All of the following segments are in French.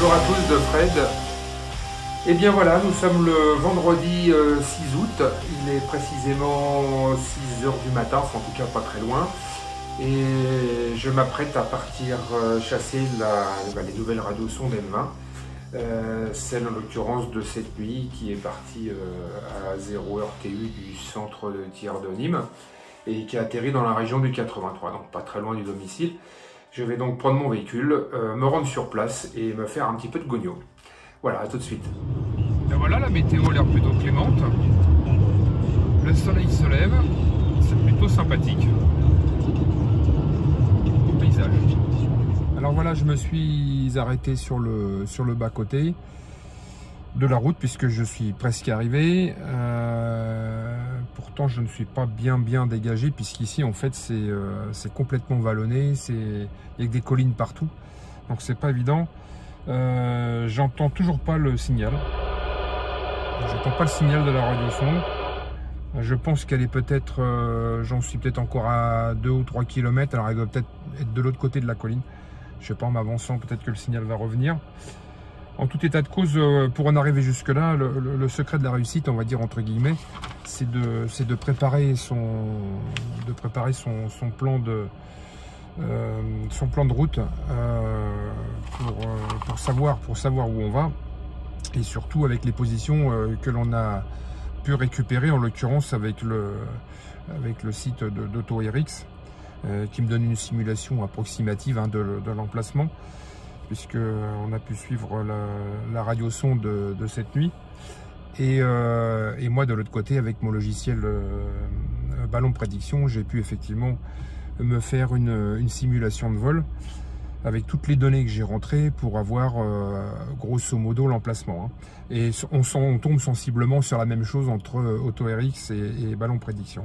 Bonjour à tous de Fred. Et bien voilà, nous sommes le vendredi 6 août, il est précisément 6 heures du matin, enfin en tout cas pas très loin. Et je m'apprête à partir chasser les nouvelles radiosondes M20. Celle en l'occurrence de cette nuit qui est partie à 0 heure TU du centre de tir de Nîmes et qui a atterri dans la région du 83, donc pas très loin du domicile. Je vais donc prendre mon véhicule, me rendre sur place et me faire un petit peu de gogno. Voilà, à tout de suite. Et voilà, la météo a l'air plutôt clémente. Le soleil se lève, c'est plutôt sympathique. Beau paysage. Alors voilà, je me suis arrêté sur le bas-côté de la route puisque je suis presque arrivé. Pourtant, je ne suis pas bien dégagé puisqu'ici, en fait, c'est complètement vallonné. Il y a des collines partout, donc c'est pas évident. J'entends toujours pas le signal. J'entends pas le signal de la radiosonde. Je pense qu'elle est peut-être, j'en suis peut-être encore à 2 ou 3 km. Alors elle doit peut-être être de l'autre côté de la colline. Je sais pas, en m'avançant, peut-être que le signal va revenir. En tout état de cause, pour en arriver jusque-là, le secret de la réussite, on va dire entre guillemets, c'est de préparer son plan de route pour savoir où on va, et surtout avec les positions que l'on a pu récupérer, en l'occurrence avec le site d'AutoRx, qui me donne une simulation approximative de l'emplacement, puisqu'on a pu suivre la radiosonde de cette nuit. Et moi, de l'autre côté, avec mon logiciel Ballon Prédiction, j'ai pu effectivement me faire une simulation de vol avec toutes les données que j'ai rentrées pour avoir grosso modo l'emplacement. Et on tombe sensiblement sur la même chose entre AutoRx et Ballon Prédiction.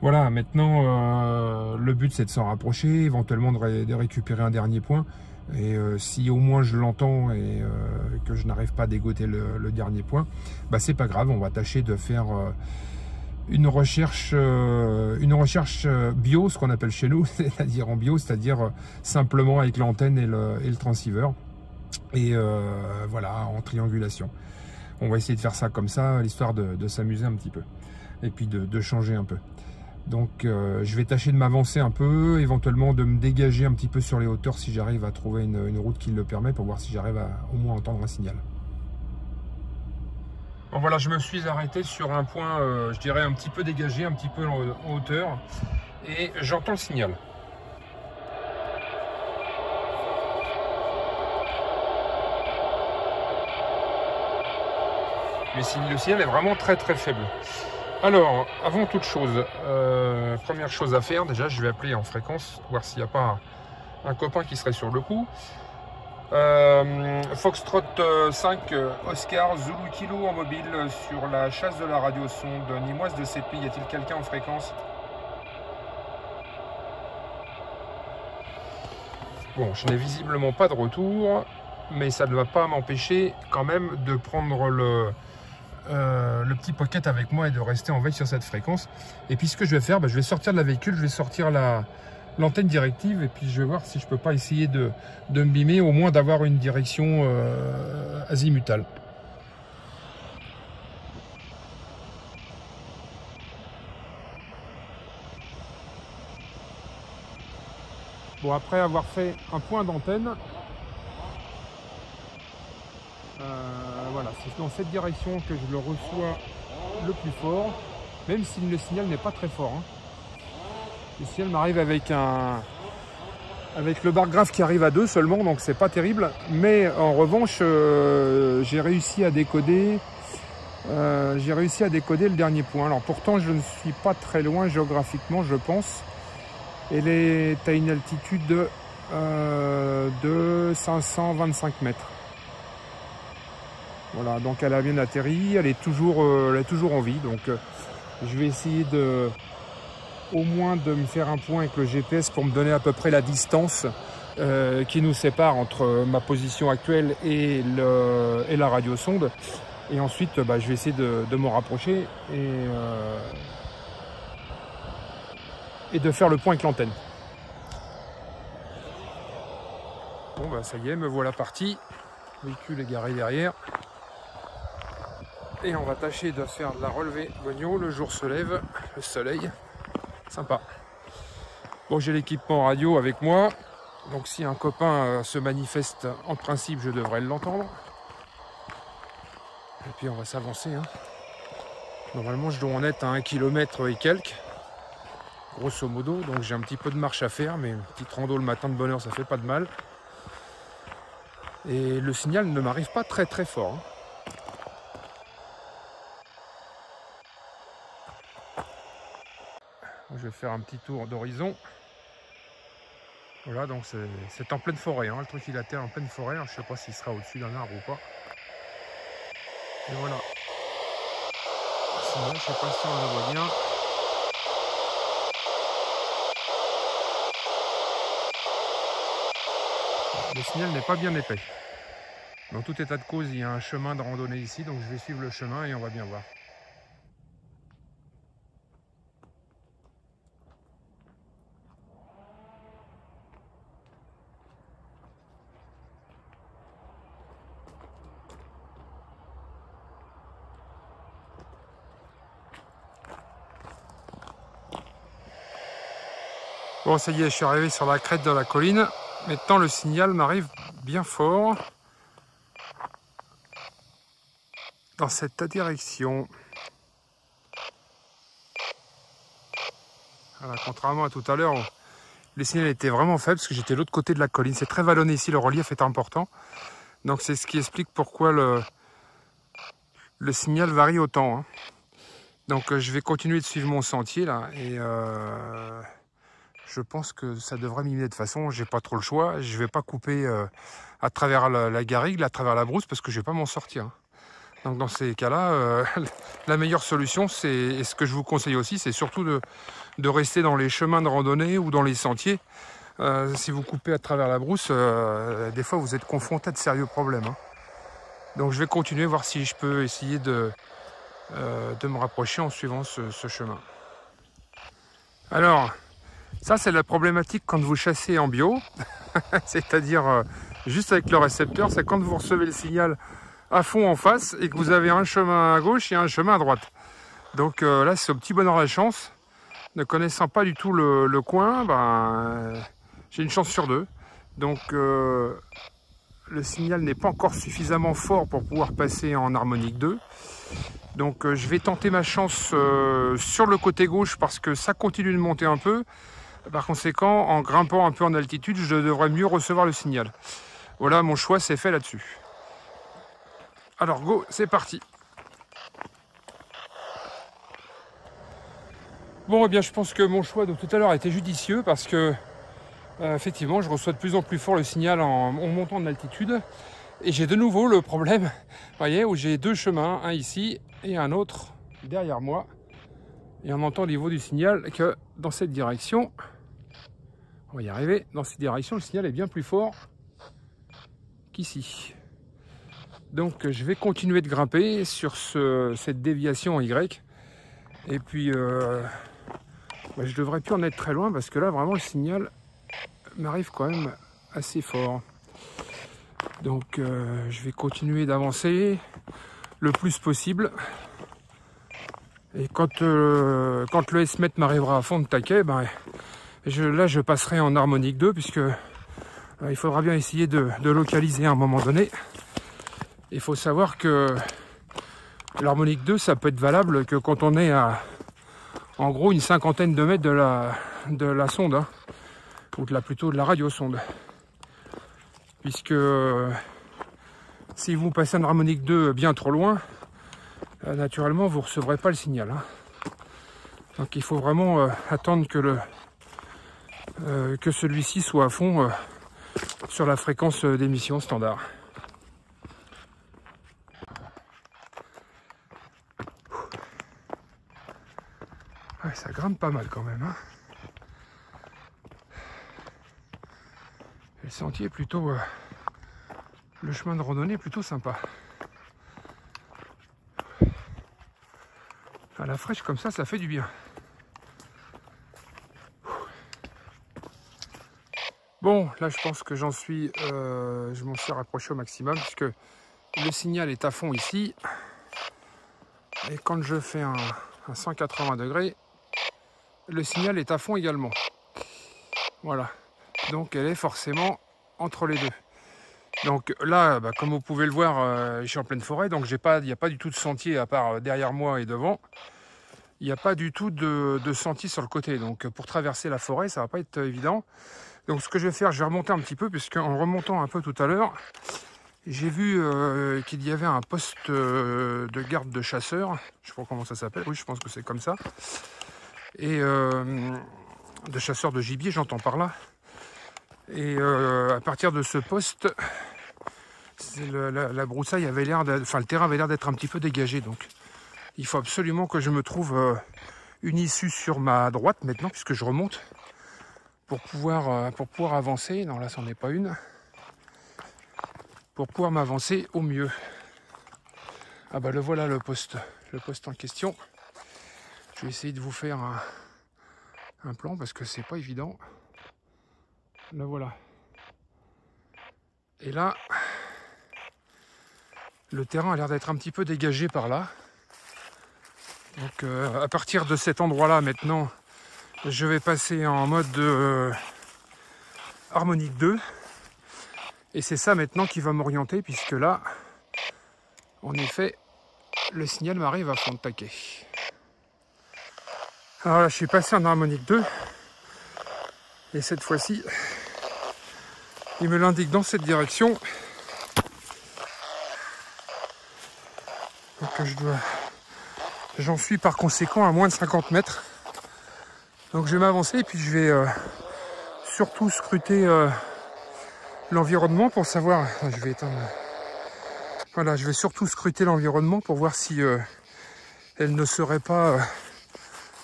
Voilà, maintenant le but c'est de s'en rapprocher, éventuellement de récupérer un dernier point. Et si au moins je l'entends et que je n'arrive pas à dégoter le dernier point, bah c'est pas grave, on va tâcher de faire une recherche bio, ce qu'on appelle chez nous, c'est-à-dire en bio, c'est-à-dire simplement avec l'antenne et le transceiver, et voilà, en triangulation. On va essayer de faire ça comme ça, l'histoire de s'amuser un petit peu, et puis de changer un peu. Donc je vais tâcher de m'avancer un peu, éventuellement de me dégager un petit peu sur les hauteurs si j'arrive à trouver une route qui le permet, pour voir si j'arrive à au moins entendre un signal. Bon voilà, je me suis arrêté sur un point, je dirais un petit peu dégagé, un petit peu en hauteur, et j'entends le signal. Le signal est vraiment très faible. Alors, avant toute chose, première chose à faire, déjà je vais appeler en fréquence, voir s'il n'y a pas un copain qui serait sur le coup. Foxtrot 5 Oscar Zulu Kilo en mobile sur la chasse de la radiosonde nîmoise de cette nuit. Y a-t-il quelqu'un en fréquence? Bon, je n'ai visiblement pas de retour, mais ça ne va pas m'empêcher quand même de prendre le petit pocket avec moi et de rester en veille sur cette fréquence. Et puis ce que je vais faire, je vais sortir de la véhicule, je vais sortir l'antenne directive, et puis je vais voir si je peux pas essayer de me bimer, au moins d'avoir une direction azimutale. Bon, après avoir fait un point d'antenne, voilà, c'est dans cette direction que je le reçois le plus fort, même si le signal n'est pas très fort. Le signal m'arrive avec le bar graphe qui arrive à 2 seulement, donc c'est pas terrible. Mais en revanche, j'ai réussi à décoder le dernier point. Alors pourtant, je ne suis pas très loin géographiquement, je pense. Elle est à une altitude de 525 mètres. Voilà, donc elle a bien atterri, elle est toujours en vie. Donc je vais essayer au moins de me faire un point avec le GPS pour me donner à peu près la distance qui nous sépare entre ma position actuelle et la radiosonde. Et ensuite, je vais essayer de m'en rapprocher et de faire le point avec l'antenne. Bon, ça y est, me voilà parti. véhicule est garé derrière. Et on va tâcher de faire de la relevée d'oignons. Le jour se lève, le soleil, sympa. Bon, j'ai l'équipement radio avec moi. Donc si un copain se manifeste, en principe, je devrais l'entendre. Et puis on va s'avancer. Hein. Normalement, je dois en être à 1 km et quelques. Grosso modo, donc j'ai un petit peu de marche à faire, mais une petite rando le matin de bonne heure, ça fait pas de mal. Et le signal ne m'arrive pas très très fort. Hein. Je vais faire un petit tour d'horizon. Voilà, donc c'est en pleine forêt. Hein. Le truc il atterrit en pleine forêt. Alors, je sais pas s'il sera au-dessus d'un arbre ou pas. Et voilà. Sinon, je sais pas si on le voit bien. Le signal n'est pas bien épais. Dans tout état de cause, il y a un chemin de randonnée ici, donc je vais suivre le chemin et on va bien voir. Bon, ça y est, je suis arrivé sur la crête de la colline. Maintenant, le signal m'arrive bien fort dans cette direction. Voilà, contrairement à tout à l'heure, le signal était vraiment faible parce que j'étais de l'autre côté de la colline. C'est très vallonné ici, le relief est important. Donc c'est ce qui explique pourquoi le signal varie autant. Hein. Donc je vais continuer de suivre mon sentier là et je pense que ça devrait m'y mettre. De toute façon, j'ai pas trop le choix. Je vais pas couper à travers la garrigue, à travers la brousse parce que je vais pas m'en sortir. Hein. Donc dans ces cas-là, la meilleure solution, et ce que je vous conseille aussi, c'est surtout de rester dans les chemins de randonnée ou dans les sentiers. Si vous coupez à travers la brousse, des fois vous êtes confronté à de sérieux problèmes. Hein. Donc je vais continuer, voir si je peux essayer de me rapprocher en suivant ce chemin. Alors, ça c'est la problématique quand vous chassez en bio, c'est-à-dire juste avec le récepteur, c'est quand vous recevez le signal à fond en face et que vous avez un chemin à gauche et un chemin à droite. Donc là c'est au petit bonheur la chance. Ne connaissant pas du tout le coin, j'ai une chance sur 2. Donc le signal n'est pas encore suffisamment fort pour pouvoir passer en harmonique 2. Donc je vais tenter ma chance sur le côté gauche parce que ça continue de monter un peu. Par conséquent, en grimpant un peu en altitude, je devrais mieux recevoir le signal. Voilà, mon choix s'est fait là-dessus. Alors go, c'est parti. Bon, eh bien, je pense que mon choix de tout à l'heure a été judicieux parce que effectivement, je reçois de plus en plus fort le signal en montant en altitude. Et j'ai de nouveau le problème, vous voyez, où j'ai 2 chemins, un ici et un autre derrière moi. Et on entend au niveau du signal que dans cette direction, on va y arriver, dans cette direction, le signal est bien plus fort qu'ici. Donc je vais continuer de grimper sur cette déviation en Y. Et puis je devrais plus en être très loin parce que là vraiment le signal m'arrive quand même assez fort. Donc je vais continuer d'avancer le plus possible. Et quand le S-MET m'arrivera à fond de taquet, là je passerai en harmonique 2 puisque il faudra bien essayer de localiser à un moment donné. Il faut savoir que l'harmonique 2, ça peut être valable que quand on est à, en gros, une 50aine de mètres de la sonde, hein, ou plutôt de la radiosonde. Puisque si vous passez en harmonique 2 bien trop loin, naturellement, vous ne recevrez pas le signal. Hein. Donc il faut vraiment attendre que celui-ci soit à fond sur la fréquence d'émission standard. Ouais, ça grimpe pas mal quand même. Hein. Le sentier est plutôt... le chemin de randonnée est plutôt sympa. À la fraîche comme ça fait du bien. Bon, là je pense que je m'en suis rapproché au maximum puisque le signal est à fond ici. Et quand je fais un 180 degrés, le signal est à fond également. Voilà. Donc elle est forcément entre les deux. Donc là, comme vous pouvez le voir, je suis en pleine forêt, donc il n'y a pas du tout de sentier à part derrière moi et devant. Il n'y a pas du tout de sentier sur le côté. Donc pour traverser la forêt, ça va pas être évident. Donc ce que je vais faire, je vais remonter un petit peu, puisqu'en remontant un peu tout à l'heure, j'ai vu qu'il y avait un poste de garde de chasseurs. Je sais pas comment ça s'appelle, oui je pense que c'est comme ça. Et de chasseurs de gibier, j'entends par là. Et à partir de ce poste, la broussaille avait l'air le terrain avait l'air d'être un petit peu dégagé. Donc il faut absolument que je me trouve une issue sur ma droite maintenant, puisque je remonte. Pour pouvoir avancer, non là c'en est pas une, pour pouvoir m'avancer au mieux. Ah bah le voilà le poste en question. Je vais essayer de vous faire un plan parce que c'est pas évident. Là voilà. Et là, le terrain a l'air d'être un petit peu dégagé par là. Donc à partir de cet endroit là maintenant, je vais passer en mode harmonique 2. Et c'est ça maintenant qui va m'orienter, puisque là, en effet, le signal m'arrive à fond de taquet. Alors là, je suis passé en harmonique 2. Et cette fois-ci, il me l'indique dans cette direction. Donc j'en suis par conséquent à moins de 50 mètres. Donc je vais m'avancer et puis je vais surtout scruter l'environnement pour savoir. Je vais éteindre. Voilà, je vais surtout scruter l'environnement pour voir si elle ne serait pas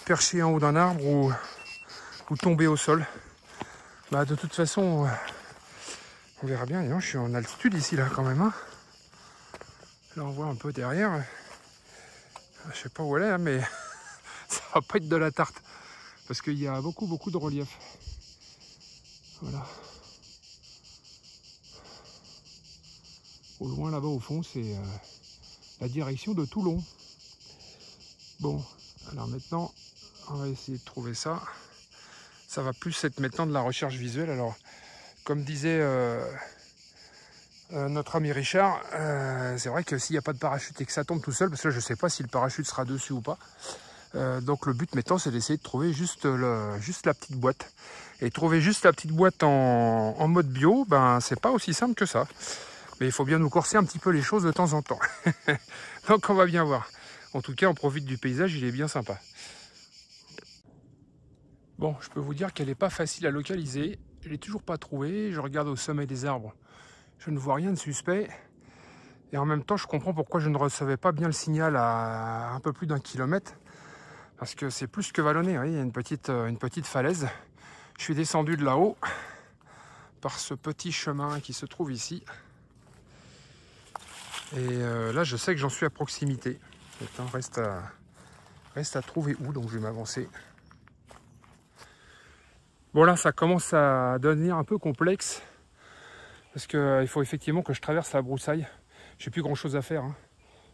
perchée en haut d'un arbre ou tombée au sol. De toute façon, on verra bien. Et non, je suis en altitude ici là quand même. Hein. Là on voit un peu derrière. Je sais pas où elle est, hein, mais ça va pas être de la tarte. Parce qu'il y a beaucoup de relief. Voilà. Au loin là-bas au fond, c'est la direction de Toulon. Bon, alors maintenant, on va essayer de trouver ça. Ça va plus être maintenant de la recherche visuelle. Alors, comme disait notre ami Richard, c'est vrai que s'il n'y a pas de parachute et que ça tombe tout seul, parce que là, je ne sais pas si le parachute sera dessus ou pas. Donc le but maintenant, c'est d'essayer de trouver juste la petite boîte. Et trouver juste la petite boîte en mode bio, c'est pas aussi simple que ça. Mais il faut bien nous corser un petit peu les choses de temps en temps. Donc on va bien voir. En tout cas, on profite du paysage, il est bien sympa. Bon, je peux vous dire qu'elle n'est pas facile à localiser. Je ne l'ai toujours pas trouvée. Je regarde au sommet des arbres. Je ne vois rien de suspect. Et en même temps, je comprends pourquoi je ne recevais pas bien le signal à un peu plus d'1 kilomètre. Parce que c'est plus que vallonné. Oui, il y a une petite falaise. Je suis descendu de là-haut par ce petit chemin qui se trouve ici. Et là, je sais que j'en suis à proximité. Maintenant, reste à trouver où, donc je vais m'avancer. Bon, là, ça commence à devenir un peu complexe. Parce qu'il faut effectivement que je traverse la broussaille. J'ai plus grand chose à faire. Hein.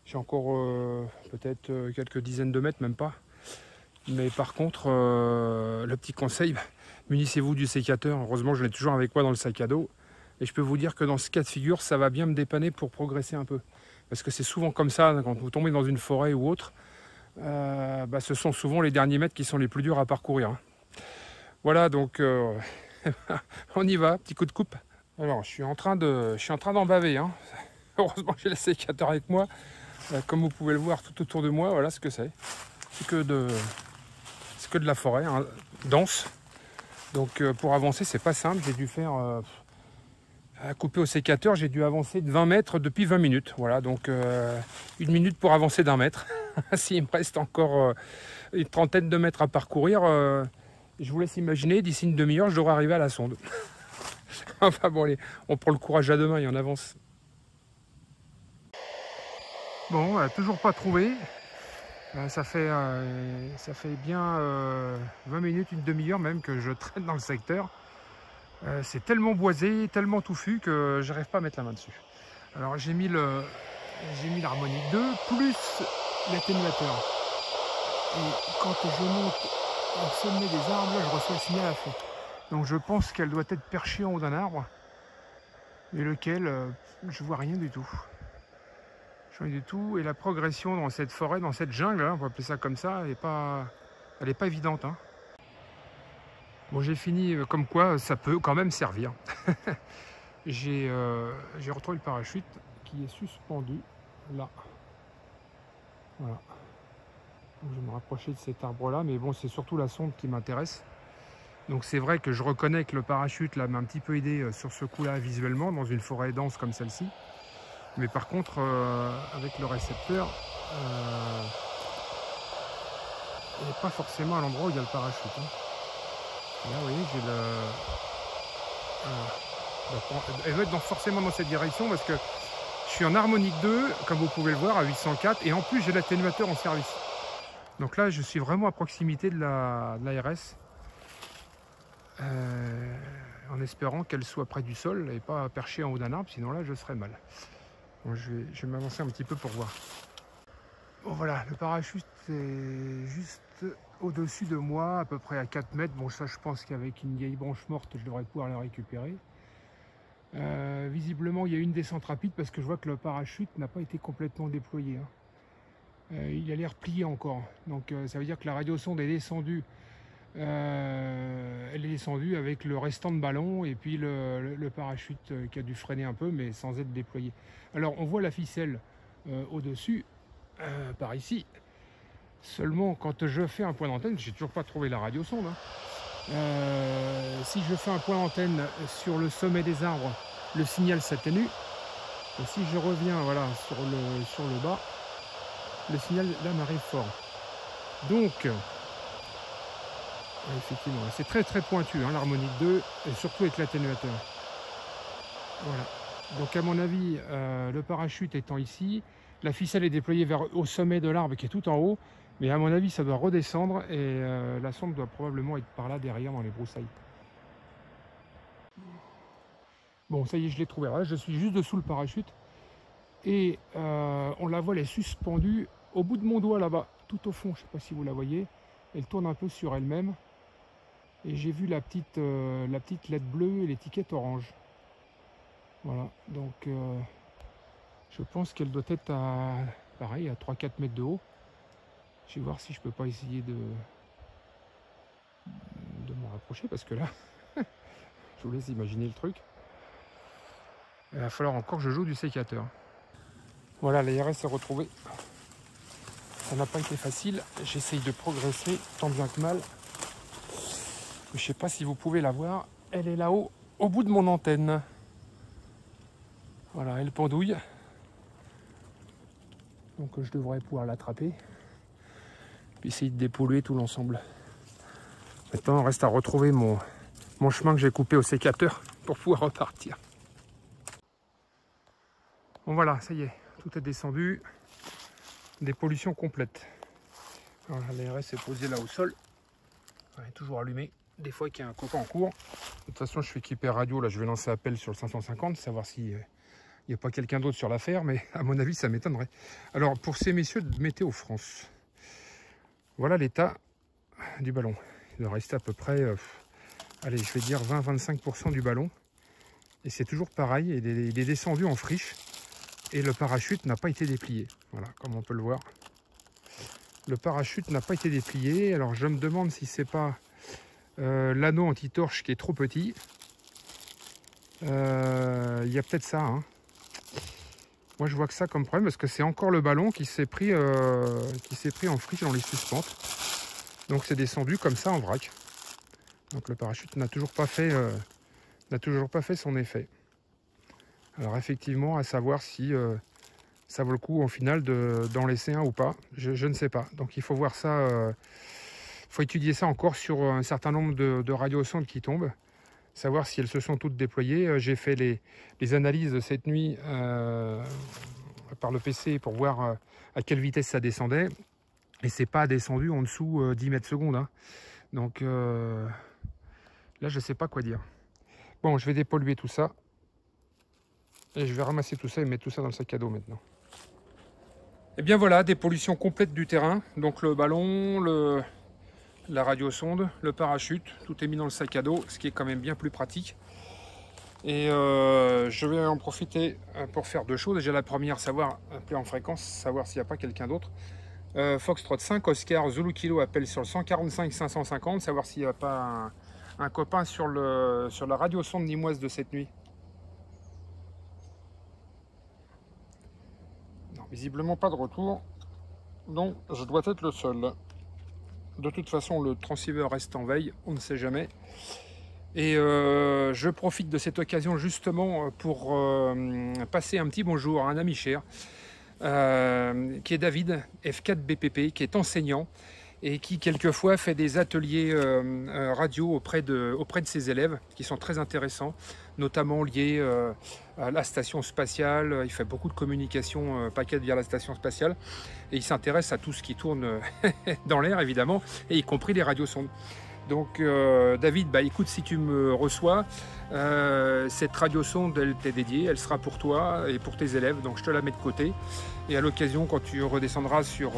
J'ai encore peut-être quelques dizaines de mètres, même pas. Mais par contre, le petit conseil, munissez-vous du sécateur. Heureusement, je l'ai toujours avec moi dans le sac à dos. Et je peux vous dire que dans ce cas de figure, ça va bien me dépanner pour progresser un peu. Parce que c'est souvent comme ça, quand vous tombez dans une forêt ou autre, ce sont souvent les derniers mètres qui sont les plus durs à parcourir. Hein. Voilà, donc on y va, petit coup de coupe. Alors, je suis en train d'en baver. Hein. Heureusement, j'ai le sécateur avec moi. Comme vous pouvez le voir tout autour de moi, voilà ce que c'est. C'est que de la forêt, hein, dense. Donc pour avancer, c'est pas simple. J'ai dû faire couper au sécateur, j'ai dû avancer de 20 mètres depuis 20 minutes. Voilà, donc 1 minute pour avancer d'1 mètre. S'il me reste encore une trentaine de mètres à parcourir, je vous laisse imaginer, d'ici une demi-heure, je devrais arriver à la sonde. Enfin bon, allez, on prend le courage à deux mains et on avance. Bon, toujours pas trouvé. Ça fait bien 20 minutes, une demi-heure même que je traîne dans le secteur. C'est tellement boisé, tellement touffu que j'arrive pas à mettre la main dessus. Alors j'ai mis l'harmonique 2 plus l'atténuateur. Et quand je monte au sommet des arbres, là, je reçois le signal à fond. Donc je pense qu'elle doit être perchée en haut d'un arbre, mais lequel je vois rien du tout. Je vois rien du tout. Et la progression dans cette forêt, dans cette jungle, hein, on va appeler ça comme ça, elle est pas évidente. Hein. Bon, j'ai fini comme quoi ça peut quand même servir. J'ai retrouvé le parachute qui est suspendu là. Voilà. Donc, je vais me rapprocher de cet arbre-là, mais bon, c'est surtout la sonde qui m'intéresse. Donc c'est vrai que je reconnais que le parachute m'a un petit peu aidé sur ce coup-là visuellement, dans une forêt dense comme celle-ci. Mais par contre, avec le récepteur, il n'est pas forcément à l'endroit où il y a le parachute. Hein. Là, vous voyez, j'ai elle doit être forcément dans cette direction parce que je suis en harmonique 2, comme vous pouvez le voir, à 804. Et en plus, j'ai l'atténuateur en service. Donc là, je suis vraiment à proximité de l'ARS. En espérant qu'elle soit près du sol et pas perchée en haut d'un arbre, sinon là, je serais mal. Bon, je vais m'avancer un petit peu pour voir. Bon voilà, le parachute est juste au-dessus de moi, à peu près à 4 mètres. Bon ça je pense qu'avec une vieille branche morte, je devrais pouvoir la récupérer. Visiblement il y a une descente rapide parce que je vois que le parachute n'a pas été complètement déployé. Hein. Il a l'air plié encore. Donc ça veut dire que la radiosonde est descendue. Elle est descendue avec le restant de ballon et puis le parachute qui a dû freiner un peu mais sans être déployé. Alors on voit la ficelle au-dessus. Par ici, seulement quand je fais un point d'antenne, j'ai toujours pas trouvé la radiosonde. Hein. Si je fais un point d'antenne sur le sommet des arbres, le signal s'atténue. Et si je reviens voilà, sur le bas, le signal là m'arrive fort. Donc, effectivement, c'est très très pointu hein, l'harmonique 2, et surtout avec l'atténuateur. Voilà. Donc à mon avis, le parachute étant ici, la ficelle est déployée au sommet de l'arbre qui est tout en haut, mais à mon avis ça doit redescendre et la sonde doit probablement être par là derrière dans les broussailles. Bon ça y est, je l'ai trouvé. Alors là, je suis juste dessous le parachute et on la voit, elle est suspendue au bout de mon doigt là-bas, tout au fond, je ne sais pas si vous la voyez. Elle tourne un peu sur elle-même et j'ai vu la petite LED bleue et l'étiquette orange. Voilà, donc je pense qu'elle doit être pareil, à 3-4 mètres de haut. Je vais voir si je peux pas essayer de me rapprocher parce que là, je vous laisse imaginer le truc. Il va falloir encore que je joue du sécateur. Voilà, l'ARS est retrouvée. Ça n'a pas été facile. J'essaye de progresser tant bien que mal. Je sais pas si vous pouvez la voir. Elle est là-haut, au bout de mon antenne. Voilà, elle pendouille. Donc je devrais pouvoir l'attraper. Puis essayer de dépolluer tout l'ensemble. Maintenant, il reste à retrouver mon chemin que j'ai coupé au sécateur pour pouvoir repartir. Bon voilà, ça y est, tout est descendu. Dépollution complète. Voilà, l'ARS est posée là au sol. Elle est toujours allumée. Des fois qu'il y a un coca en cours. De toute façon, je suis équipé radio. Là, je vais lancer appel sur le 550, savoir si il n'y a pas quelqu'un d'autre sur l'affaire, mais à mon avis, ça m'étonnerait. Alors, pour ces messieurs de Météo France, voilà l'état du ballon. Il doit rester à peu près, allez, je vais dire 20-25% du ballon. Et c'est toujours pareil, il est descendu en friche. Et le parachute n'a pas été déplié. Voilà, comme on peut le voir. Le parachute n'a pas été déplié. Alors, je me demande si c'est pas l'anneau anti-torche qui est trop petit. Il y a peut-être ça, hein. Moi je vois que ça comme problème parce que c'est encore le ballon qui s'est pris en friche dans les suspentes. Donc c'est descendu comme ça en vrac. Donc le parachute n'a toujours pas fait son effet. Alors effectivement, à savoir si ça vaut le coup en final d'en laisser un ou pas. Je ne sais pas. Donc il faut voir ça, faut étudier ça encore sur un certain nombre de radiosondes qui tombent. Savoir si elles se sont toutes déployées. J'ai fait les analyses cette nuit par le PC pour voir à quelle vitesse ça descendait. Et c'est pas descendu en dessous 10 mètres secondes. Hein. Donc là, je sais pas quoi dire. Bon, je vais dépolluer tout ça. Et je vais ramasser tout ça et mettre tout ça dans le sac à dos maintenant. Et bien voilà, dépollution complète du terrain. Donc le ballon, la radiosonde, le parachute, tout est mis dans le sac à dos, ce qui est quand même bien plus pratique. Et je vais en profiter pour faire deux choses. Déjà la première, savoir, appeler en fréquence, savoir s'il n'y a pas quelqu'un d'autre. Foxtrot 5, Oscar, Zulu Kilo appelle sur le 145 550, savoir s'il n'y a pas un copain sur la radiosonde nimoise de cette nuit. Non, visiblement pas de retour, donc je dois être le seul. De toute façon, le transceiver reste en veille, on ne sait jamais. Et je profite de cette occasion justement pour passer un petit bonjour à un ami cher, qui est David, F4 BPP, qui est enseignant et qui quelquefois fait des ateliers radio auprès de ses élèves, qui sont très intéressants, notamment liés à la station spatiale. Il fait beaucoup de communication paquet via la station spatiale, et il s'intéresse à tout ce qui tourne dans l'air évidemment, et y compris les radiosondes. Donc David, bah écoute, si tu me reçois, cette radiosonde, elle t'est dédiée, elle sera pour toi et pour tes élèves, donc je te la mets de côté. Et à l'occasion, quand tu redescendras sur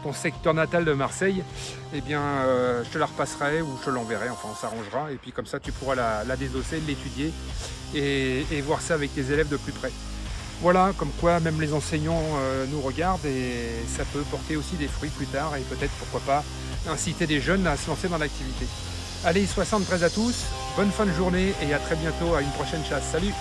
ton secteur natal de Marseille, eh bien je te la repasserai ou je te l'enverrai, enfin on s'arrangera, et puis comme ça tu pourras la désosser, l'étudier et voir ça avec tes élèves de plus près. Voilà, comme quoi même les enseignants nous regardent, et ça peut porter aussi des fruits plus tard, et peut-être pourquoi pas inciter des jeunes à se lancer dans l'activité. Allez, 73 à tous, bonne fin de journée et à très bientôt à une prochaine chasse. Salut!